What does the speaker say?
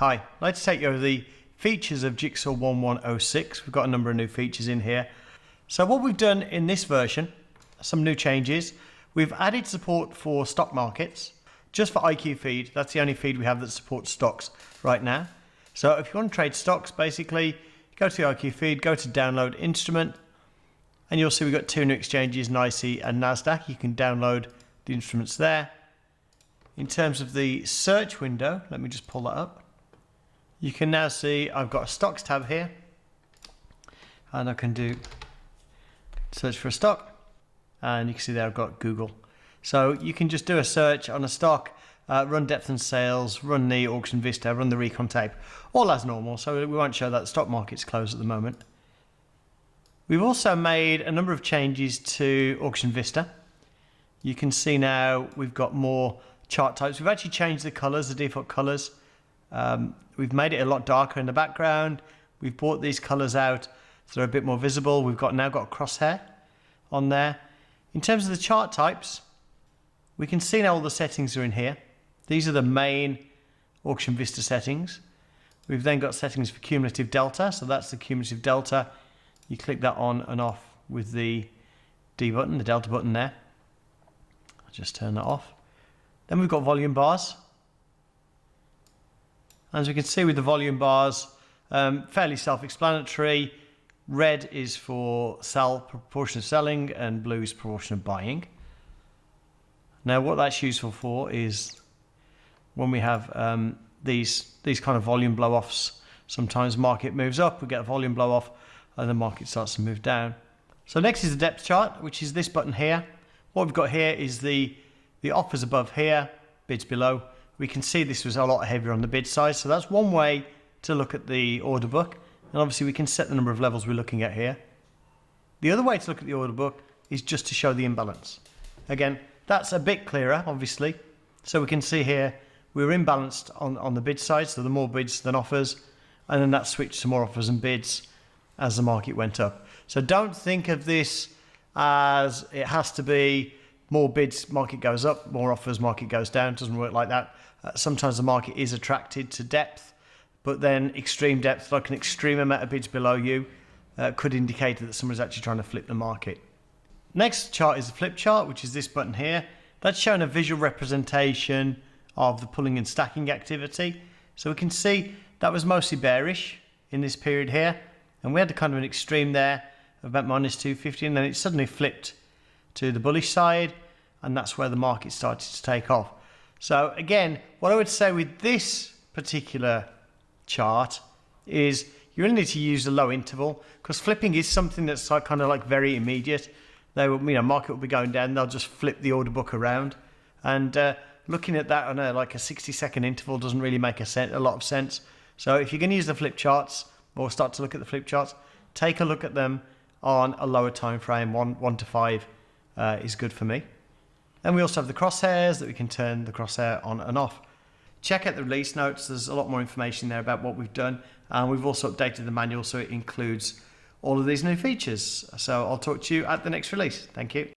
Hi, I'd like to take you over the features of Jigsaw 1106. We've got a number of new features in here. So what we've done in this version, some new changes. We've added support for stock markets, just for IQ feed. That's the only feed we have that supports stocks right now. So if you want to trade stocks, basically, go to the IQ feed, go to download instrument, and you'll see we've got two new exchanges, NYSE and NASDAQ. You can download the instruments there. In terms of the search window, let me just pull that up. You can now see I've got a stocks tab here, and I can do search for a stock, and you can see there I've got Google. So you can just do a search on a stock, run depth and sales, run the auction Vista, run the recon tape, all as normal. So we won't show that the stock market's closed at the moment. We've also made a number of changes to auction Vista. You can see now we've got more chart types. We've actually changed the colors, the default colors. We've made it a lot darker in the background. We've brought these colors out so they're a bit more visible. We've now got a crosshair on there. In terms of the chart types, we can see now all the settings are in here. These are the main auction Vista settings. We've then got settings for cumulative delta. So that's the cumulative delta. You click that on and off with the D button, the delta button there. I'll just turn that off. Then we've got volume bars. As we can see with the volume bars, fairly self-explanatory. Red is for proportion of selling, and blue is proportion of buying. Now what that's useful for is when we have these kind of volume blow-offs. Sometimes market moves up, we get a volume blow-off, and the market starts to move down. So next is the depth chart, which is this button here. What we've got here is the offers above here, bids below. We can see this was a lot heavier on the bid side, so that's one way to look at the order book. And obviously we can set the number of levels we're looking at here. The other way to look at the order book is just to show the imbalance. Again, that's a bit clearer, obviously. So we can see here we were imbalanced on the bid side, so the more bids than offers, and then that switched to more offers and bids as the market went up. So don't think of this as it has to be more bids, market goes up, more offers, market goes down. It doesn't work like that. Sometimes the market is attracted to depth, but then extreme depth, like an extreme amount of bids below you, could indicate that someone's actually trying to flip the market. Next chart is the flip chart, which is this button here. That's showing a visual representation of the pulling and stacking activity. So we can see that was mostly bearish in this period here, and we had a kind of an extreme there of about -250, and then it suddenly flipped to the bullish side, and that's where the market started to take off. So again, what I would say with this particular chart is you really need to use the low interval, because flipping is something that's kind of like very immediate. They will, market will be going down, they'll just flip the order book around, and looking at that on like a 60-second interval doesn't really make a lot of sense. So if you're going to use the flip charts or start to look at the flip charts, take a look at them on a lower time frame. 1 to 5 is good for me. And we also have the crosshairs that we can turn the crosshair on and off. Check out the release notes. There's a lot more information there about what we've done, and we've also updated the manual so it includes all of these new features. So I'll talk to you at the next release. Thank you.